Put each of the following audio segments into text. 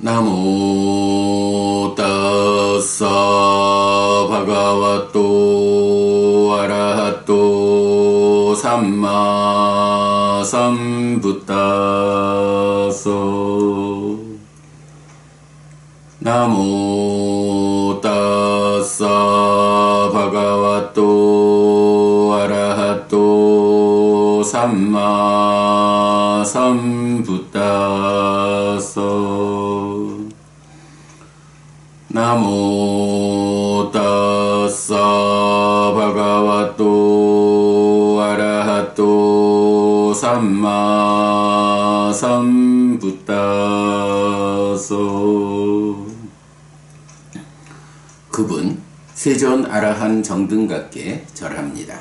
나모 따사 바가와또 아라하또 삼마 삼부타소 나모 따사 바가와또 아라하또 삼마 삼부타소 나모 따사 바가와또 아라하또 삼마 삼부타소. 그분 세존 아라한 정등각께 절합니다.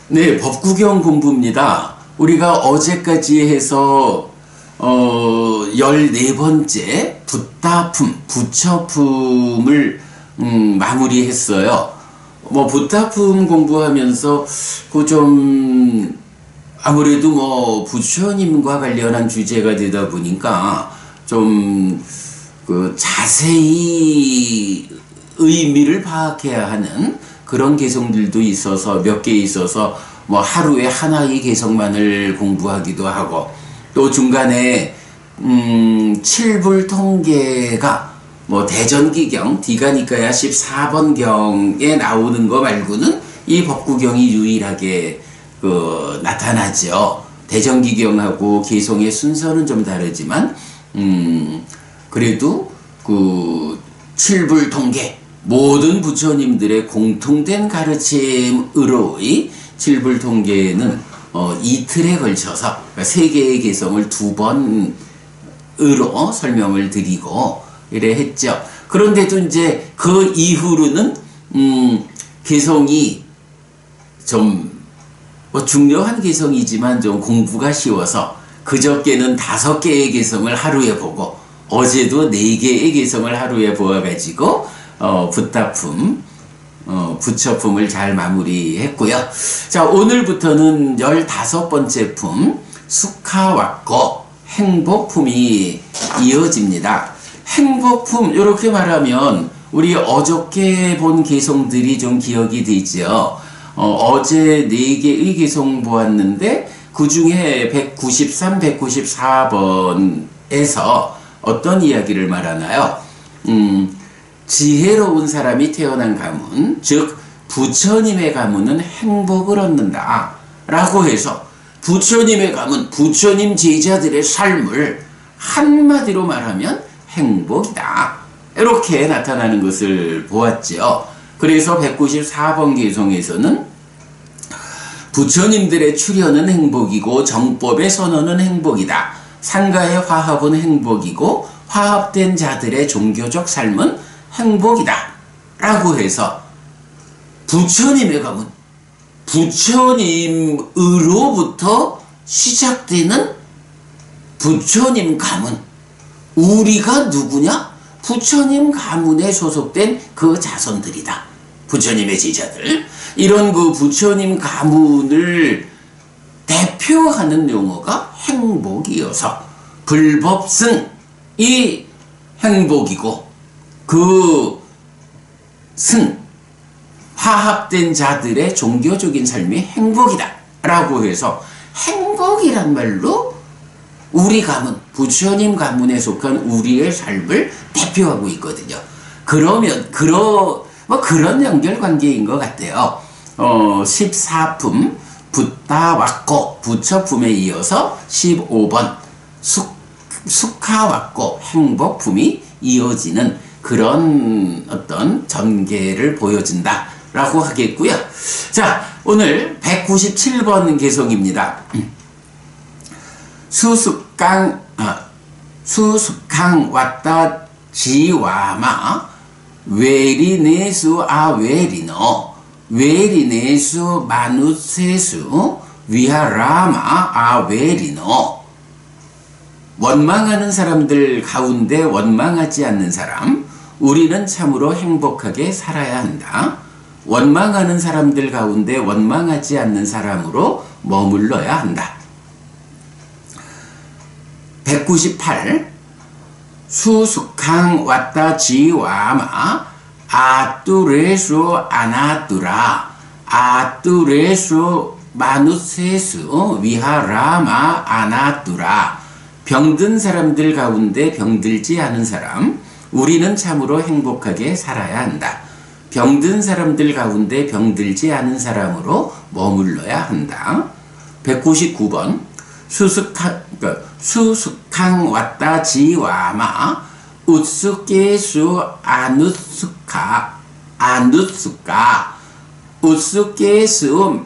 네, 법구경 공부입니다. 우리가 어제까지 해서 14번째 붓다품, 부처품을 마무리했어요. 붓다품 공부하면서 좀 아무래도 부처님과 관련한 주제가 되다 보니까 좀 자세히 의미를 파악해야 하는 그런 개성들도 있어서 몇 개 있어서 하루에 하나의 개성만을 공부하기도 하고, 또 중간에 칠불통계가 대전기경 디가니까야 14번경에 나오는 거 말고는 이 법구경이 유일하게 나타나죠. 대전기경하고 개성의 순서는 좀 다르지만 그래도 칠불통계 모든 부처님들의 공통된 가르침으로의 칠불통계는 이틀에 걸쳐서, 그러니까 3개의 개성을 2번으로 설명을 드리고 이래 했죠. 그런데도 이제 그 이후로는 개성이 좀 중요한 개성이지만 좀 공부가 쉬워서 그저께는 5개의 개성을 하루에 보고 어제도 4개의 개성을 하루에 보아가지고 붓다품, 부처품을 잘 마무리했고요. 자, 오늘부터는 15번째 품 수카와꼬 행복품이 이어집니다. 행복품, 이렇게 말하면 우리 어저께 본 개성들이 좀 기억이 되죠. 어제 4개의 개성 보았는데 그 중에 193, 194번에서 어떤 이야기를 말하나요? 지혜로운 사람이 태어난 가문, 즉 부처님의 가문은 행복을 얻는다 라고 해서 부처님의 가문, 부처님 제자들의 삶을 한마디로 말하면 행복이다, 이렇게 나타나는 것을 보았죠. 그래서 194번 개성에서는 부처님들의 출현은 행복이고 정법의 선언은 행복이다, 상가의 화합은 행복이고 화합된 자들의 종교적 삶은 행복이다 라고 해서 부처님의 가문, 부처님으로부터 시작되는 부처님 가문, 우리가 누구냐? 부처님 가문에 소속된 그 자손들이다, 부처님의 제자들. 이런 부처님 가문을 대표하는 용어가 행복이어서 불법승이 행복이고 승, 화합된 자들의 종교적인 삶이 행복이다 라고 해서 행복이란 말로 우리 가문, 부처님 가문에 속한 우리의 삶을 대표하고 있거든요. 그러면 그런 연결관계인 것 같아요. 14품 붓다와꼬 부처품에 이어서 15번 수카와꼬 행복품이 이어지는 그런 어떤 전개를 보여준다 라고 하겠고요. 자, 오늘 197번 개성입니다. 수숙강 왔다 지와마 외리네수 아외리노 외리네수 마누세수 위하라마 아외리노. 원망하는 사람들 가운데 원망하지 않는 사람, 우리는 참으로 행복하게 살아야 한다. 원망하는 사람들 가운데 원망하지 않는 사람으로 머물러야 한다. 198 수숙항 왔다 지와마 아뚜레수 아나뚜라 아뚜레수 마누세수 위하라마 아나뚜라. 병든 사람들 가운데 병들지 않은 사람, 우리는 참으로 행복하게 살아야 한다. 병든 사람들 가운데 병들지 않은 사람으로 머물러야 한다. 199번 수숙항 왔다 지와마 우스케수 아누스카 우스케수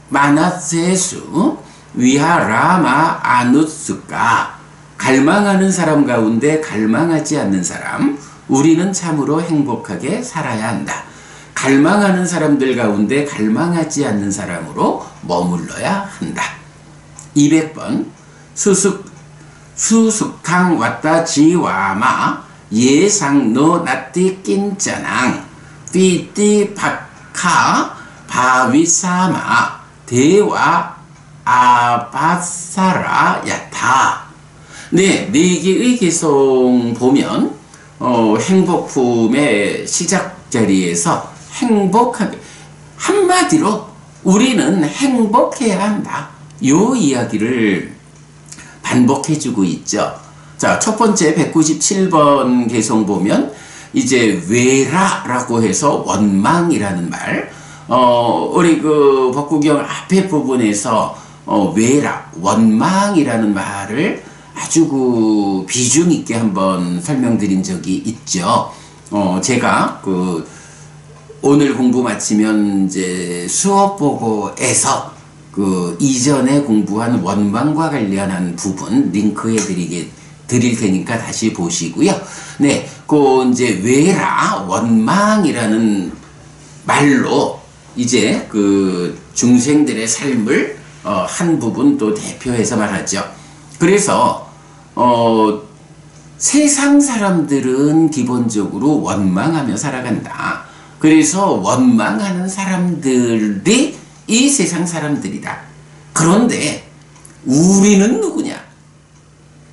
마나세수 위하라마 아누스카. 갈망하는 사람 가운데 갈망하지 않는 사람, 우리는 참으로 행복하게 살아야 한다. 갈망하는 사람들 가운데 갈망하지 않는 사람으로 머물러야 한다. 200번 수숙항 왔다 지와마 예상노 나띠 낀짜낭 삐띠 박하 바위사마 대와 아바사라 야타. 네, 네 개의 개성 보면 행복품의 시작 자리에서 행복하게, 한마디로 우리는 행복해야 한다, 요 이야기를 반복해주고 있죠. 자, 첫 번째 197번 개성 보면 이제 외라라고 해서 원망이라는 말, 우리 그 법구경 앞에 부분에서 외라, 원망이라는 말을 아주 그 비중 있게 한번 설명드린 적이 있죠. 제가 그 오늘 공부 마치면 이제 수업 보고에서 그 이전에 공부한 원망과 관련한 부분 링크해 드릴 테니까 다시 보시고요. 네, 그 이제 외라, 원망이라는 말로 이제 그 중생들의 삶을 한 부분 또 대표해서 말하죠. 그래서 세상 사람들은 기본적으로 원망하며 살아간다. 그래서 원망하는 사람들이 이 세상 사람들이다. 그런데 우리는 누구냐?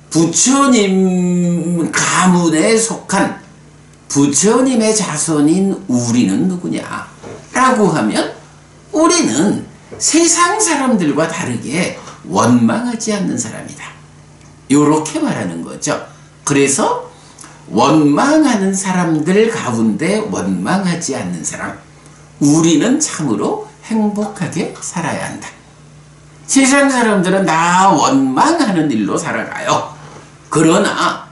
부처님 가문에 속한 부처님의 자손인 우리는 누구냐? 라고 하면 우리는 세상 사람들과 다르게 원망하지 않는 사람이다. 요렇게 말하는 거죠. 그래서 원망하는 사람들 가운데 원망하지 않는 사람, 우리는 참으로 행복하게 살아야 한다. 세상 사람들은 다 원망하는 일로 살아가요. 그러나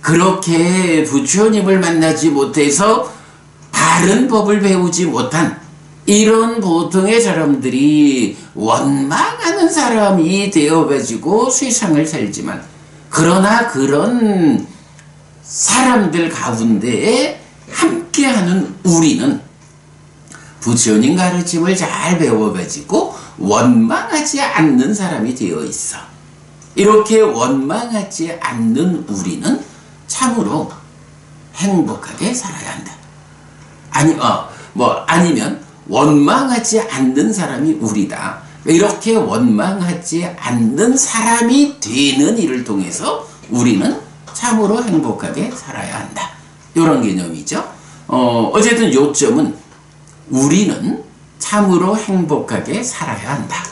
그렇게 부처님을 만나지 못해서 바른 법을 배우지 못한 이런 보통의 사람들이 원망하는 사람이 되어가지고 세상을 살지만, 그러나 그런 사람들 가운데에 함께하는 우리는 부처님 가르침을 잘 배워가지고 원망하지 않는 사람이 되어 있어. 이렇게 원망하지 않는 우리는 참으로 행복하게 살아야 한다. 아니면 원망하지 않는 사람이 우리다. 이렇게 원망하지 않는 사람이 되는 일을 통해서 우리는 참으로 행복하게 살아야 한다. 이런 개념이죠. 어쨌든 요점은 우리는 참으로 행복하게 살아야 한다.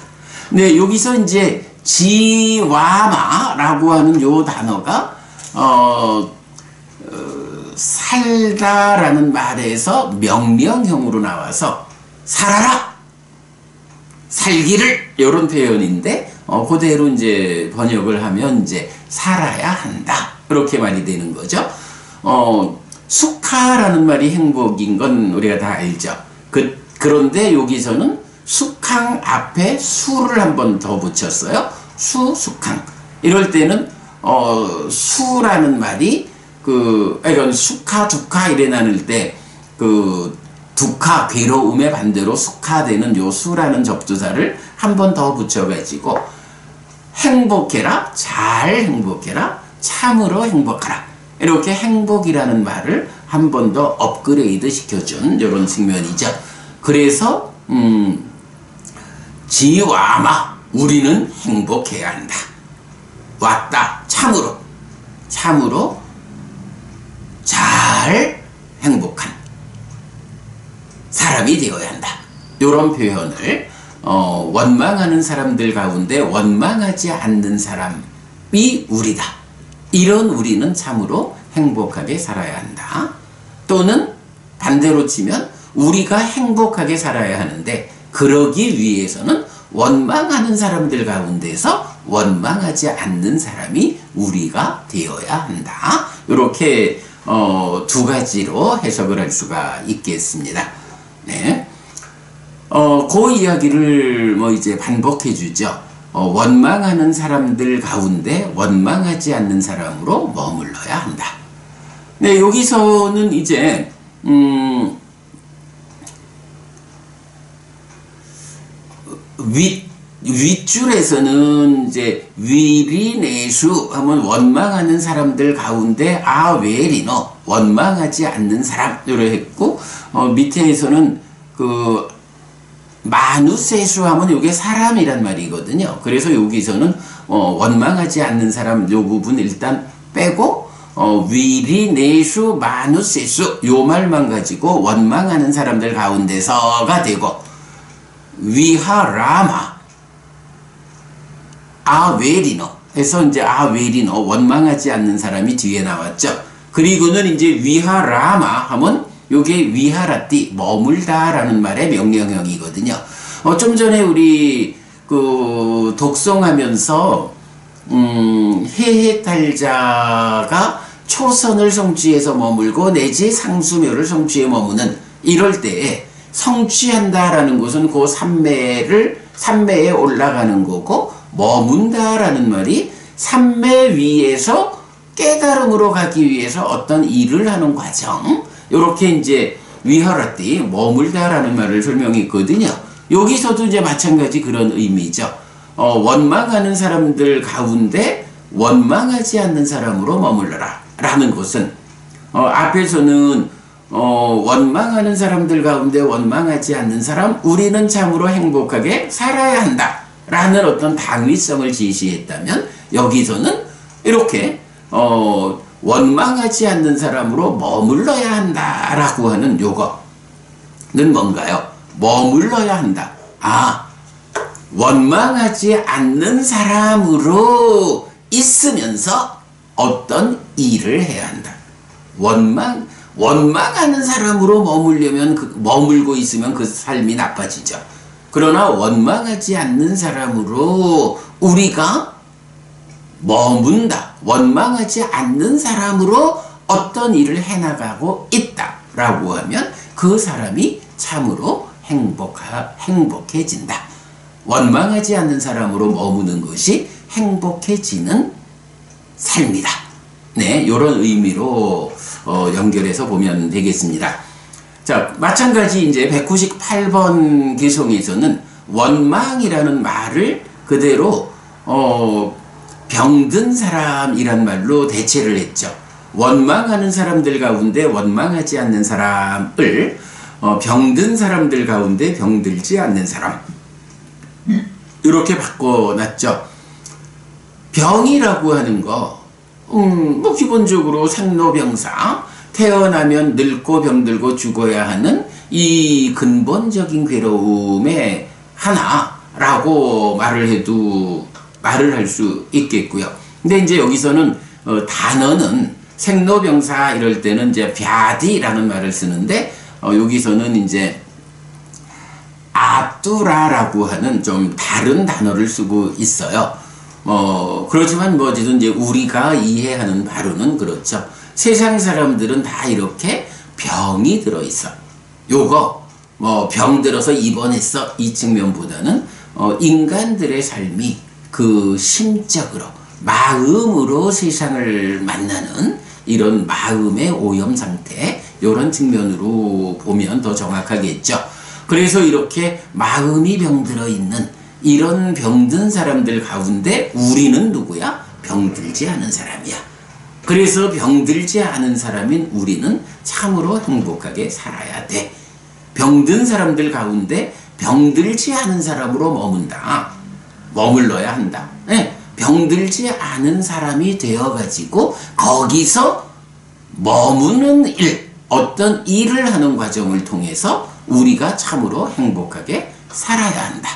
네, 여기서 이제 지와마라고 하는 요 단어가 살다라는 말에서 명령형으로 나와서 살아라, 살기를, 이런 표현인데 그대로 이제 번역을 하면 이제 살아야 한다, 이렇게 말이 되는 거죠. 수카라는 말이 행복인 건 우리가 다 알죠. 그런데 여기서는 숙항 앞에 수를 한 번 더 붙였어요. 수숙항. 이럴 때는 수라는 말이 이건 수카 두카 이래 나눌 때 두카, 괴로움의 반대로 수카되는 요 수라는 접두사를 한 번 더 붙여가지고 행복해라, 잘 행복해라, 참으로 행복하라, 이렇게 행복이라는 말을 한 번 더 업그레이드 시켜준 이런 측면이죠. 그래서 지와마, 우리는 행복해야 한다. 왔다. 참으로 잘 행복한 사람이 되어야 한다. 이런 표현을 원망하는 사람들 가운데 원망하지 않는 사람이 우리다. 이런 우리는 참으로 행복하게 살아야 한다. 또는 반대로 치면 우리가 행복하게 살아야 하는데 그러기 위해서는 원망하는 사람들 가운데서 원망하지 않는 사람이 우리가 되어야 한다. 이렇게 두 가지로 해석을 할 수가 있겠습니다. 네. 그 이야기를 이제 반복해 주죠. 원망하는 사람들 가운데 원망하지 않는 사람으로 머물러야 한다. 네, 여기서는 이제 윗줄에서는 이제 위리내수 하면 원망하는 사람들 가운데 아웨리너 원망하지 않는 사람 이렇게 했고, 밑에서는 그 마누세수 하면 이게 사람이란 말이거든요. 그래서 여기서는 원망하지 않는 사람 요 부분 일단 빼고 위리내수 마누세수 요 말만 가지고 원망하는 사람들 가운데서가 되고, 위하라마 아웨리너 해서 이제 아웨리너 원망하지 않는 사람이 뒤에 나왔죠. 그리고는 이제 위하라마 하면 요게 위하라띠 머물다 라는 말의 명령형이거든요. 좀 전에 우리 그 독송하면서 해해탈자가 초선을 성취해서 머물고 내지 상수묘를 성취해 머무는 이럴 때에 성취한다라는 것은 그 삼매에 올라가는 거고, 머문다라는 말이 삼매 위에서 깨달음으로 가기 위해서 어떤 일을 하는 과정, 요렇게 이제 위하라띠 머물다라는 말을 설명했거든요. 여기서도 이제 마찬가지 그런 의미죠. 원망하는 사람들 가운데 원망하지 않는 사람으로 머물러라 라는 것은 앞에서는 원망하는 사람들 가운데 원망하지 않는 사람, 우리는 참으로 행복하게 살아야 한다 라는 어떤 당위성을 제시했다면, 여기서는 이렇게 원망하지 않는 사람으로 머물러야 한다 라고 하는 요거는 뭔가요? 머물러야 한다. 원망하지 않는 사람으로 있으면서 어떤 일을 해야 한다. 원망하는 사람으로 머물고 있으면 그 삶이 나빠지죠. 그러나 원망하지 않는 사람으로 우리가 머문다. 원망하지 않는 사람으로 어떤 일을 해나가고 있다라고 하면 그 사람이 참으로 행복해진다. 원망하지 않는 사람으로 머무는 것이 행복해지는 삶이다. 네, 이런 의미로 연결해서 보면 되겠습니다. 자, 마찬가지 이제 198번 개송에서는 원망이라는 말을 그대로 병든 사람이란 말로 대체를 했죠. 원망하는 사람들 가운데 원망하지 않는 사람을 병든 사람들 가운데 병들지 않는 사람, 이렇게 바꿔놨죠. 병이라고 하는 거 기본적으로 생로병사, 태어나면 늙고 병들고 죽어야 하는 이 근본적인 괴로움의 하나라고 말을 할 수 있겠고요. 근데 이제 여기서는 단어는 생로병사 이럴 때는 이제 벼디라는 말을 쓰는데, 여기서는 이제 아뚜라라고 하는 좀 다른 단어를 쓰고 있어요. 그렇지만 어쨌든 이제 우리가 이해하는 바로는 그렇죠. 세상 사람들은 다 이렇게 병이 들어있어. 요거 병들어서 입원했어 이 측면보다는 인간들의 삶이 그 심적으로 마음으로 세상을 만나는 이런 마음의 오염 상태, 이런 측면으로 보면 더 정확하겠죠. 그래서 이렇게 마음이 병들어 있는 이런 병든 사람들 가운데 우리는 누구야? 병들지 않은 사람이야. 그래서 병들지 않은 사람인 우리는 참으로 행복하게 살아야 돼. 병든 사람들 가운데 병들지 않은 사람으로 머물러야 한다. 네. 병들지 않은 사람이 되어가지고 거기서 머무는 일, 어떤 일을 하는 과정을 통해서 우리가 참으로 행복하게 살아야 한다.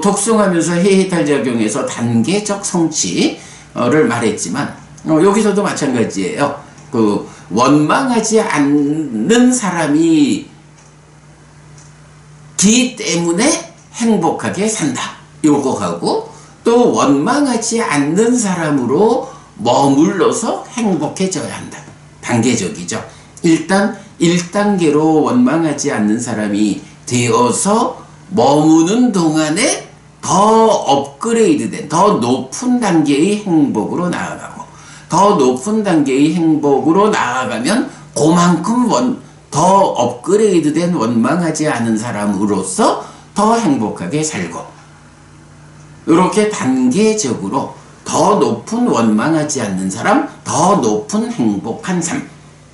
독송하면서 해해탈작용에서 단계적 성취를 말했지만 여기서도 마찬가지예요. 그 원망하지 않는 사람이 기 때문에 행복하게 산다. 요거하고 또 원망하지 않는 사람으로 머물러서 행복해져야 한다. 단계적이죠. 일단 1단계로 원망하지 않는 사람이 되어서 머무는 동안에 더 업그레이드된, 더 높은 단계의 행복으로 나아가고, 더 높은 단계의 행복으로 나아가면 그만큼 더 업그레이드된 원망하지 않은 사람으로서 더 행복하게 살고, 이렇게 단계적으로 더 높은 원망하지 않는 사람, 더 높은 행복한 삶.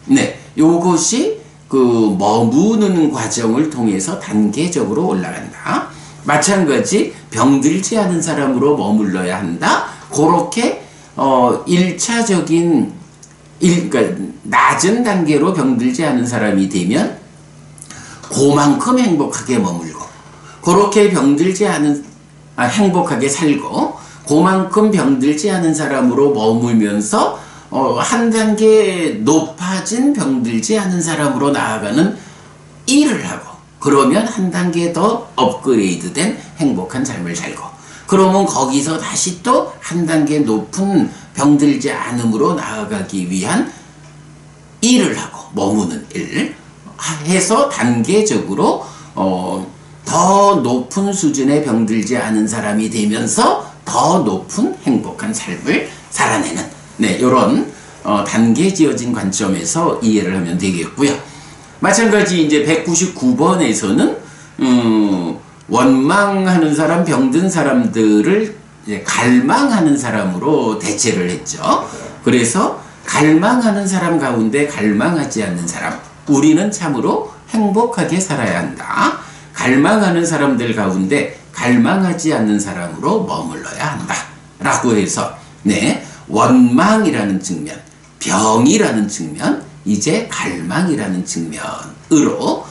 네, 요것이 그 머무는 과정을 통해서 단계적으로 올라간다. 마찬가지 병들지 않은 사람으로 머물러야 한다. 그렇게 1차적인 그러니까 낮은 단계로 병들지 않은 사람이 되면 그만큼 행복하게 머물고, 그렇게 병들지 않은 행복하게 살고, 그만큼 병들지 않은 사람으로 머물면서 한 단계 높아진 병들지 않은 사람으로 나아가는 일을 하고, 그러면 한 단계 더 업그레이드된 행복한 삶을 살고, 그러면 거기서 다시 또 한 단계 높은 병들지 않음으로 나아가기 위한 일을 하고, 머무는 일 해서 단계적으로 더 높은 수준의 병들지 않은 사람이 되면서 더 높은 행복한 삶을 살아내는, 네, 이런 단계 지어진 관점에서 이해를 하면 되겠고요. 마찬가지 이제 199번에서는 원망하는 사람, 병든 사람들을 이제 갈망하는 사람으로 대체를 했죠. 그래서 갈망하는 사람 가운데 갈망하지 않는 사람, 우리는 참으로 행복하게 살아야 한다. 갈망하는 사람들 가운데 갈망하지 않는 사람으로 머물러야 한다. 라고 해서, 네, 원망이라는 측면, 병이라는 측면, 이제 갈망이라는 측면으로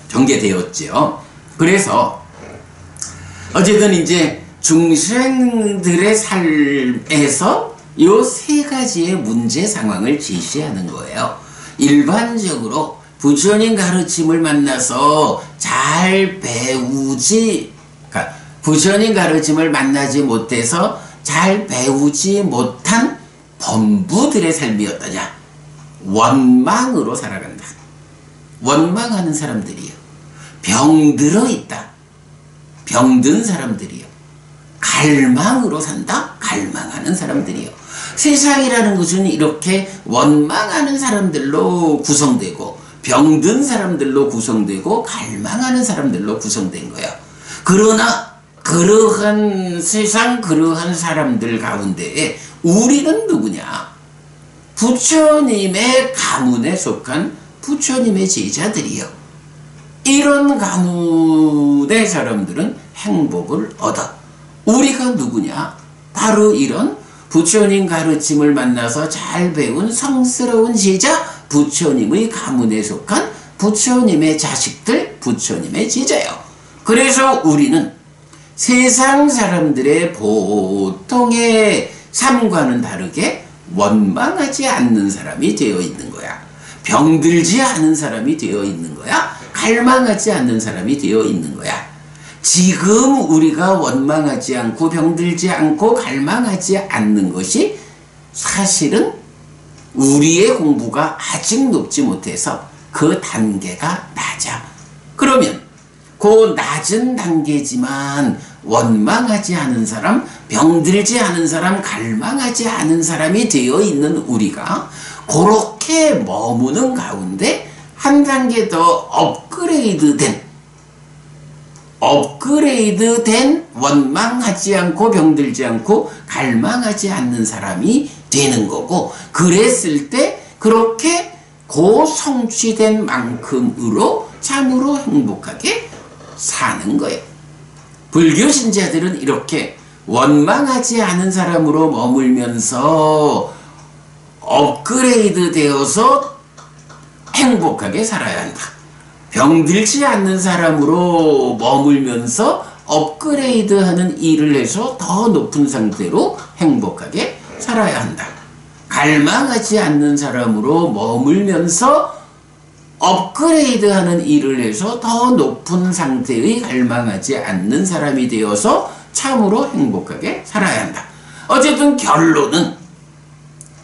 전개되었죠. 그래서 어쨌든 이제 중생들의 삶에서 요 세 가지의 문제 상황을 제시하는 거예요. 일반적으로 부처님 가르침을 만나서 잘 배우지, 그러니까 부처님 가르침을 만나지 못해서 잘 배우지 못한 범부들의 삶이었더냐? 원망으로 살아간다. 원망하는 사람들이요. 병들어 있다. 병든 사람들이요. 갈망으로 산다. 갈망하는 사람들이요. 세상이라는 것은 이렇게 원망하는 사람들로 구성되고, 병든 사람들로 구성되고, 갈망하는 사람들로 구성된 거야. 그러나 그러한 세상, 그러한 사람들 가운데에 우리는 누구냐? 부처님의 가문에 속한 부처님의 제자들이요. 이런 가문의 사람들은 행복을 얻어. 우리가 누구냐? 바로 이런 부처님 가르침을 만나서 잘 배운 성스러운 제자, 부처님의 가문에 속한 부처님의 자식들, 부처님의 제자요. 그래서 우리는 세상 사람들의 보통의 삶과는 다르게 원망하지 않는 사람이 되어 있는 거야. 병들지 않은 사람이 되어 있는 거야. 갈망하지 않는 사람이 되어 있는 거야. 지금 우리가 원망하지 않고 병들지 않고 갈망하지 않는 것이 사실은 우리의 공부가 아직 높지 못해서 그 단계가 낮아. 그러면 그 낮은 단계지만 원망하지 않은 사람, 병들지 않은 사람, 갈망하지 않은 사람이 되어 있는 우리가 그렇게 머무는 가운데 한 단계 더 업그레이드된 원망하지 않고 병들지 않고 갈망하지 않는 사람이 되는 거고, 그랬을 때 그렇게 성취된 만큼으로 참으로 행복하게 사는 거예요. 불교 신자들은 이렇게 원망하지 않은 사람으로 머물면서 업그레이드 되어서 행복하게 살아야 한다. 병들지 않는 사람으로 머물면서 업그레이드하는 일을 해서 더 높은 상태로 행복하게 살아야 한다. 갈망하지 않는 사람으로 머물면서 업그레이드하는 일을 해서 더 높은 상태의 갈망하지 않는 사람이 되어서 참으로 행복하게 살아야 한다. 어쨌든 결론은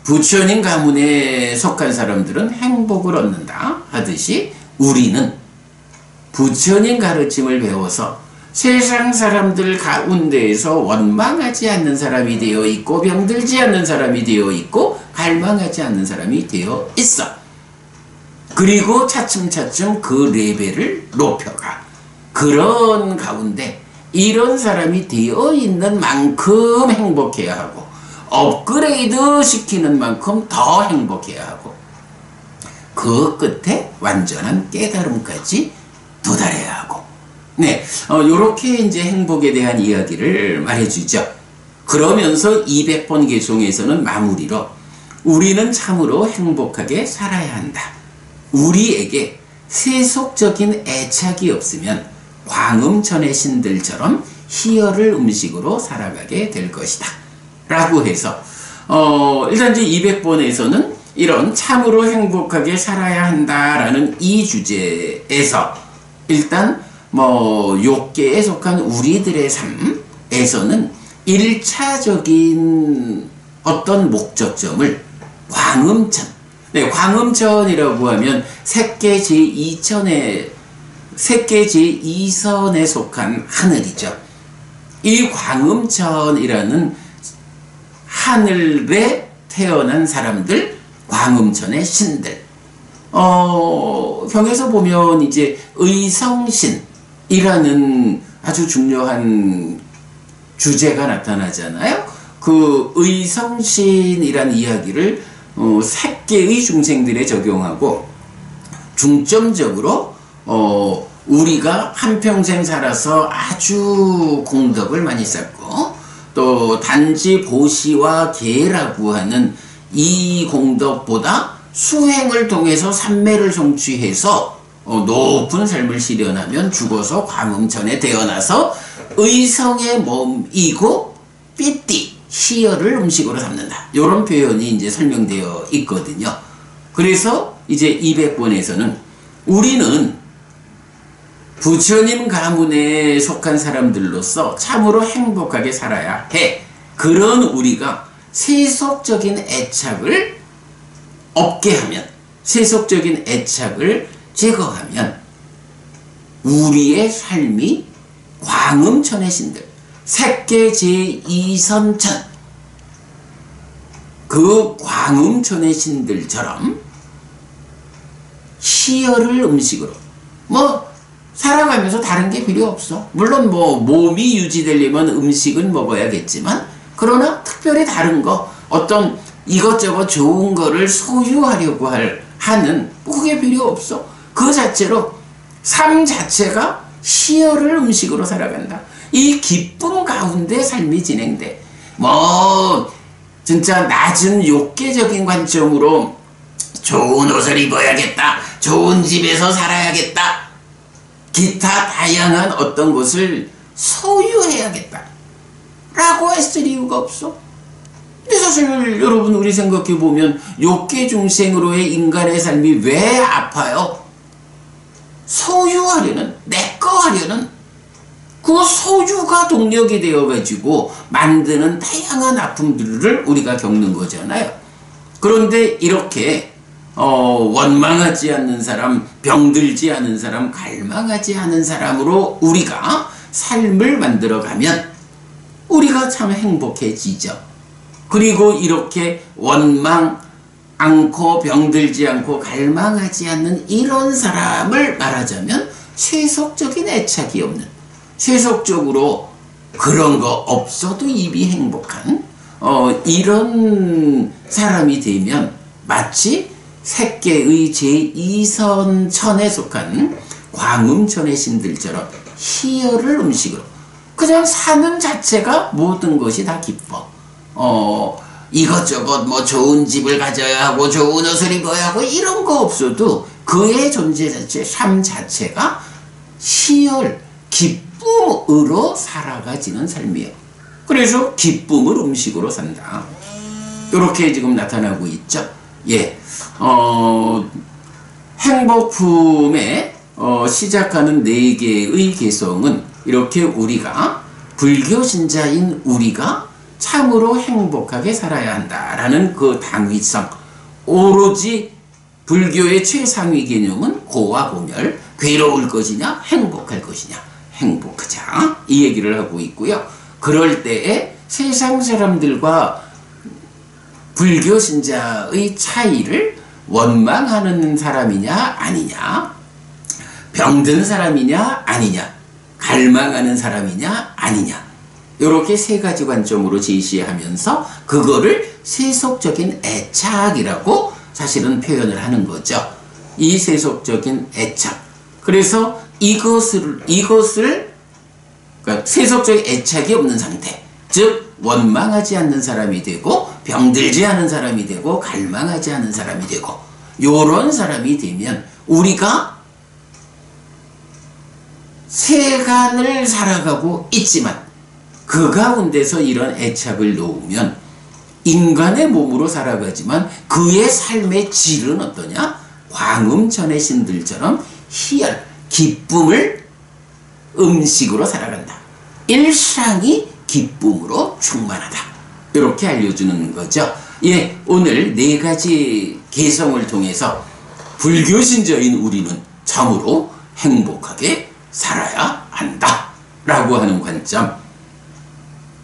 부처님 가문에 속한 사람들은 행복을 얻는다 하듯이 우리는 부처님 가르침을 배워서 세상 사람들 가운데에서 원망하지 않는 사람이 되어 있고 병들지 않는 사람이 되어 있고 갈망하지 않는 사람이 되어 있어. 그리고 차츰차츰 그 레벨을 높여가. 그런 가운데 이런 사람이 되어 있는 만큼 행복해야 하고 업그레이드 시키는 만큼 더 행복해야 하고 그 끝에 완전한 깨달음까지 도달해야 하고. 네, 요렇게 이제 행복에 대한 이야기를 말해주죠. 그러면서 200번 개송에서는 마무리로 우리는 참으로 행복하게 살아야 한다. 우리에게 세속적인 애착이 없으면 광음천의 신들처럼 희열을 음식으로 살아가게 될 것이다. 라고 해서 일단 이제 200번에서는 이런 참으로 행복하게 살아야 한다라는 이 주제에서 일단 욕계에 속한 우리들의 삶에서는 1차적인 어떤 목적점을 광음천, 네, 광음천이라고 하면 색계 제2선에 속한 하늘이죠. 이 광음천이라는 하늘에 태어난 사람들, 광음천의 신들. 경에서 보면 이제 의성신이라는 아주 중요한 주제가 나타나잖아요. 그 의성신이라는 이야기를 색계의 중생들에 적용하고 중점적으로 우리가 한평생 살아서 아주 공덕을 많이 쌓고 또 단지 보시와 계라고 하는 이 공덕보다 수행을 통해서 삼매를 성취해서 높은 삶을 실현하면 죽어서 광음천에 태어나서 의성에 몸이고 삐띠 희열을 음식으로 삼는다. 이런 표현이 이제 설명되어 있거든요. 그래서 이제 200번에서는 우리는 부처님 가문에 속한 사람들로서 참으로 행복하게 살아야 해. 그런 우리가 세속적인 애착을 없게 하면, 세속적인 애착을 제거하면 우리의 삶이 광음천의 신들, 색계 제2선천, 그 광음천의 신들처럼 희열을 음식으로 살아가면서 다른 게 필요 없어. 물론 몸이 유지되려면 음식은 먹어야겠지만 그러나 특별히 다른 거 어떤 이것저것 좋은 거를 소유하려고 하는 그게 필요 없어. 그 자체로 삶 자체가 희열을 음식으로 살아간다. 이 기쁨 가운데 삶이 진행돼. 진짜 낮은 욕계적인 관점으로 좋은 옷을 입어야겠다, 좋은 집에서 살아야겠다, 기타 다양한 어떤 것을 소유해야겠다 라고 했을 이유가 없어. 근데 사실 여러분 우리 생각해보면 욕계 중생으로의 인간의 삶이 왜 아파요? 소유하려는, 내거 하려는 그 소유가 동력이 되어가지고 만드는 다양한 아픔들을 우리가 겪는 거잖아요. 그런데 이렇게 원망하지 않는 사람, 병들지 않은 사람, 갈망하지 않은 사람으로 우리가 삶을 만들어가면 우리가 참 행복해지죠. 그리고 이렇게 원망 않고 병들지 않고 갈망하지 않는 이런 사람을 말하자면 세속적인 애착이 없는, 세속적으로 그런 거 없어도 입이 행복한 이런 사람이 되면 마치 색계의 제2선천에 속한 광음천의 신들처럼 희열을 음식으로, 그냥 사는 자체가 모든 것이 다 기뻐. 이것저것 뭐 좋은 집을 가져야 하고 좋은 옷을 입어야 하고 이런 거 없어도 그의 존재 자체, 삶 자체가 희열, 기쁨으로 살아가지는 삶이에요. 그래서 기쁨을 음식으로 산다. 이렇게 지금 나타나고 있죠. 예, 행복품에 시작하는 4개의 개성은 이렇게 우리가 불교 신자인 우리가 참으로 행복하게 살아야 한다라는 그 당위성, 오로지 불교의 최상위 개념은 고와 공멸, 괴로울 것이냐 행복할 것이냐, 행복하자, 이 얘기를 하고 있고요. 그럴 때에 세상 사람들과 불교 신자의 차이를 원망하는 사람이냐 아니냐, 병든 사람이냐 아니냐, 갈망하는 사람이냐 아니냐, 이렇게 3가지 관점으로 제시하면서 그거를 세속적인 애착이라고 사실은 표현을 하는 거죠. 이 세속적인 애착. 그래서 이것을 그러니까 세속적인 애착이 없는 상태, 즉 원망하지 않는 사람이 되고 병들지 않은 사람이 되고 갈망하지 않은 사람이 되고, 요런 사람이 되면 우리가 세간을 살아가고 있지만 그 가운데서 이런 애착을 놓으면 인간의 몸으로 살아가지만 그의 삶의 질은 어떠냐? 광음천의 신들처럼 희열, 기쁨을 음식으로 살아간다. 일상이 기쁨으로 충만하다. 이렇게 알려주는 거죠. 예, 오늘 4가지 개성을 통해서 불교 신자인 우리는 참으로 행복하게 살아야 한다 라고 하는 관점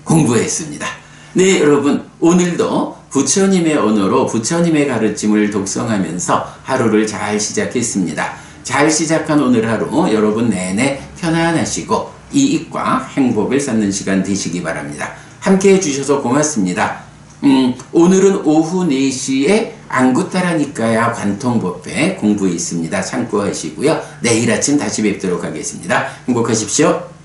공부했습니다. 네, 여러분, 오늘도 부처님의 언어로 부처님의 가르침을 독성하면서 하루를 잘 시작했습니다. 잘 시작한 오늘 하루 여러분 내내 편안하시고 이익과 행복을 쌓는 시간 되시기 바랍니다. 함께 해주셔서 고맙습니다. 오늘은 오후 4시에 안구따라니까야 관통법회 공부에 있습니다. 참고하시고요. 내일 아침 다시 뵙도록 하겠습니다. 행복하십시오.